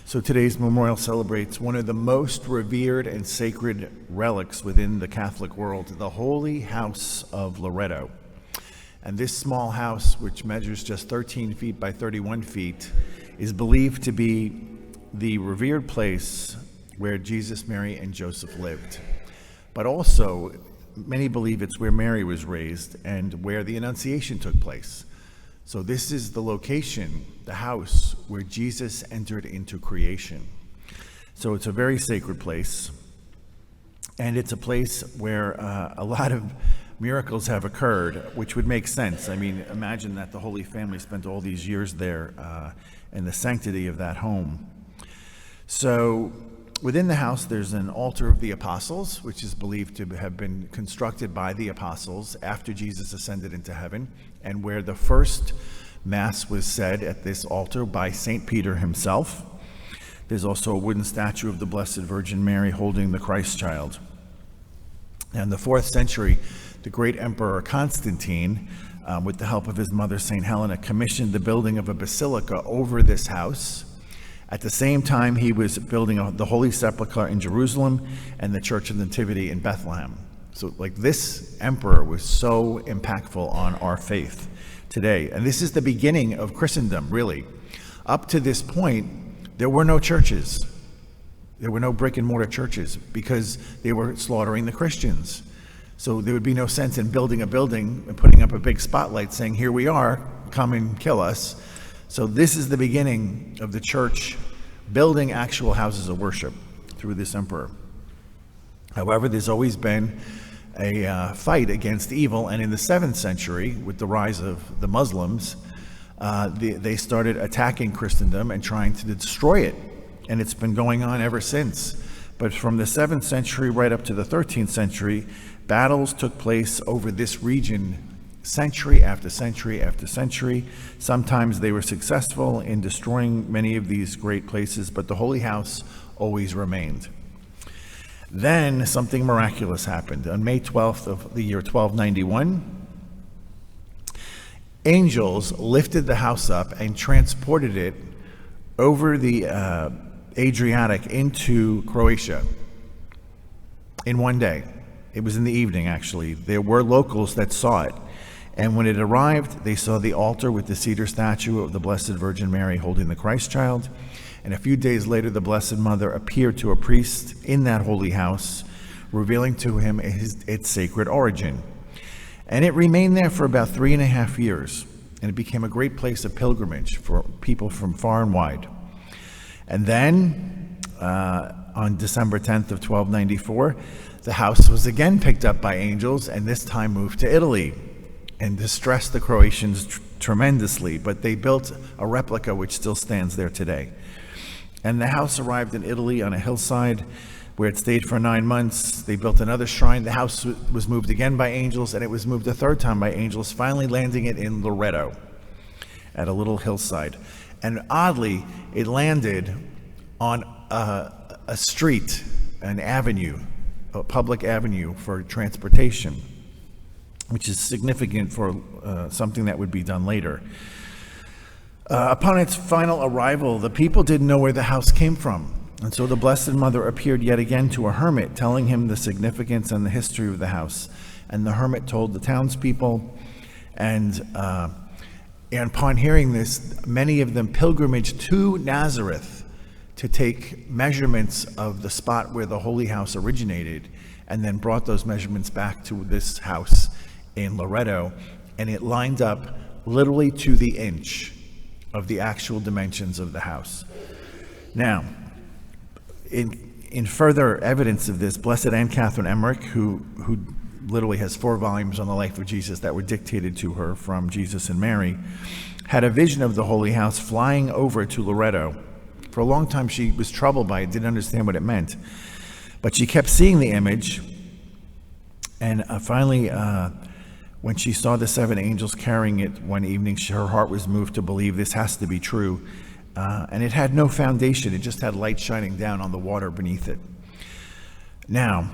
So today's memorial celebrates one of the most revered and sacred relics within the Catholic world, the Holy House of Loreto. And this small house, which measures just 13 feet by 31 feet, is believed to be the revered place where Jesus, Mary, and Joseph lived. But also, many believe it's where Mary was raised and where the Annunciation took place. So this is the location, the house, where Jesus entered into creation. So it's a very sacred place, and it's a place where a lot of miracles have occurred, which would make sense. I mean, imagine that the Holy Family spent all these years there in the sanctity of that home. So within the house, there's an altar of the apostles, which is believed to have been constructed by the apostles after Jesus ascended into heaven, and where the first Mass was said at this altar by St. Peter himself. There's also a wooden statue of the Blessed Virgin Mary holding the Christ child. And in the 4th century, the great Emperor Constantine, with the help of his mother, St. Helena, commissioned the building of a basilica over this house. At the same time, he was building the Holy Sepulchre in Jerusalem and the Church of the Nativity in Bethlehem. So, this emperor was so impactful on our faith today. And this is the beginning of Christendom, really. Up to this point, there were no churches. There were no brick and mortar churches because they were slaughtering the Christians. So there would be no sense in building a building and putting up a big spotlight saying, here we are, come and kill us. So this is the beginning of the church building actual houses of worship through this emperor. However, there's always been a fight against evil, and in the 7th century, with the rise of the Muslims, they started attacking Christendom and trying to destroy it, and it's been going on ever since. But from the 7th century right up to the 13th century, battles took place over this region century after century after century. Sometimes they were successful in destroying many of these great places, but the Holy House always remained. Then something miraculous happened. On May 12th of the year 1291, angels lifted the house up and transported it over the Adriatic into Croatia in one day. It was in the evening, actually. There were locals that saw it. And when it arrived, they saw the altar with the cedar statue of the Blessed Virgin Mary holding the Christ child. And a few days later, the Blessed Mother appeared to a priest in that holy house, revealing to him its sacred origin. And it remained there for about 3.5 years, and it became a great place of pilgrimage for people from far and wide. And then, on December 10th of 1294, the house was again picked up by angels, and this time moved to Italy, and distressed the Croatians tremendously, but they built a replica which still stands there today. And the house arrived in Italy on a hillside where it stayed for 9 months. They built another shrine. The house was moved again by angels, and it was moved a third time by angels, finally landing it in Loreto at a little hillside. And oddly, it landed on a street, an avenue, a public avenue for transportation, which is significant for something that would be done later. Upon its final arrival, the people didn't know where the house came from. And so the Blessed Mother appeared yet again to a hermit, telling him the significance and the history of the house. And the hermit told the townspeople, and upon hearing this, many of them pilgrimaged to Nazareth to take measurements of the spot where the Holy House originated, and then brought those measurements back to this house in Loreto, and it lined up literally to the inch of the actual dimensions of the house. Now, in further evidence of this, Blessed Anne Catherine Emmerich, who literally has 4 volumes on the life of Jesus that were dictated to her from Jesus and Mary, had a vision of the Holy House flying over to Loreto. For a long time she was troubled by it, didn't understand what it meant. But she kept seeing the image, and finally, when she saw the 7 angels carrying it one evening, her heart was moved to believe this has to be true. And it had no foundation. It just had light shining down on the water beneath it. Now,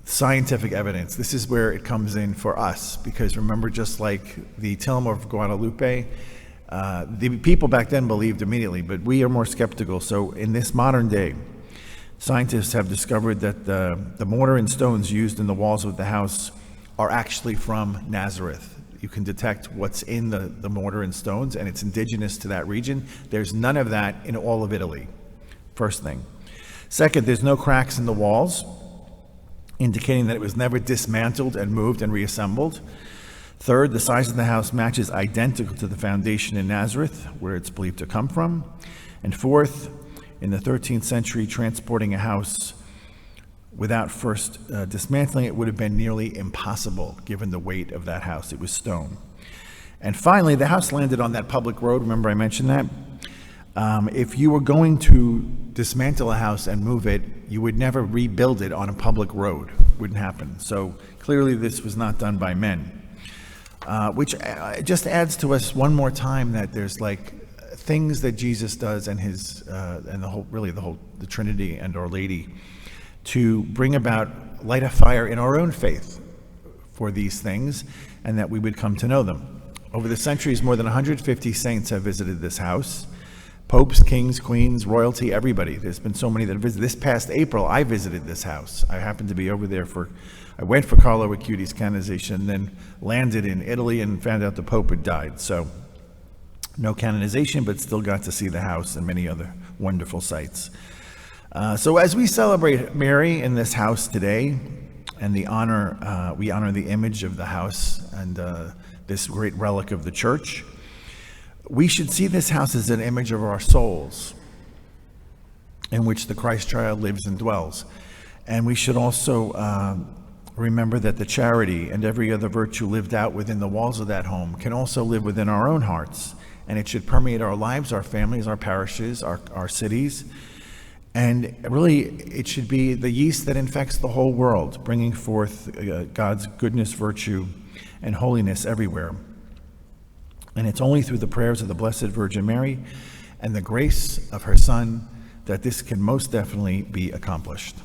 scientific evidence. This is where it comes in for us, because remember, just like the Tilm of Guadalupe, The people back then believed immediately, but we are more skeptical. So in this modern day, scientists have discovered that the mortar and stones used in the walls of the house are actually from Nazareth. You can detect what's in the mortar and stones, and it's indigenous to that region. There's none of that in all of Italy, first thing. Second, there's no cracks in the walls, indicating that it was never dismantled and moved and reassembled. Third, the size of the house matches identical to the foundation in Nazareth, where it's believed to come from. And fourth, in the 13th century, transporting a house without first dismantling it would have been nearly impossible given the weight of that house. It was stone. And finally, the house landed on that public road. Remember I mentioned that? If you were going to dismantle a house and move it, you would never rebuild it on a public road. It wouldn't happen. So clearly this was not done by men. Which just adds to us one more time that there's like things that Jesus does and his and the Trinity and Our Lady to bring about, light a fire in our own faith for these things, and that we would come to know them. Over the centuries, more than 150 saints have visited this house. Popes, kings, queens, royalty, everybody. There's been so many that have visited. This past April, I visited this house. I happened to be over there I went for Carlo Acuiti's canonization, then landed in Italy and found out the Pope had died. So no canonization, but still got to see the house and many other wonderful sights. So as we celebrate Mary in this house today, and we honor the image of the house and this great relic of the church, we should see this house as an image of our souls, in which the Christ child lives and dwells. And we should also remember that the charity and every other virtue lived out within the walls of that home can also live within our own hearts, and it should permeate our lives, our families, our parishes, our cities. And really, it should be the yeast that infects the whole world, bringing forth God's goodness, virtue, and holiness everywhere. And it's only through the prayers of the Blessed Virgin Mary and the grace of her Son that this can most definitely be accomplished.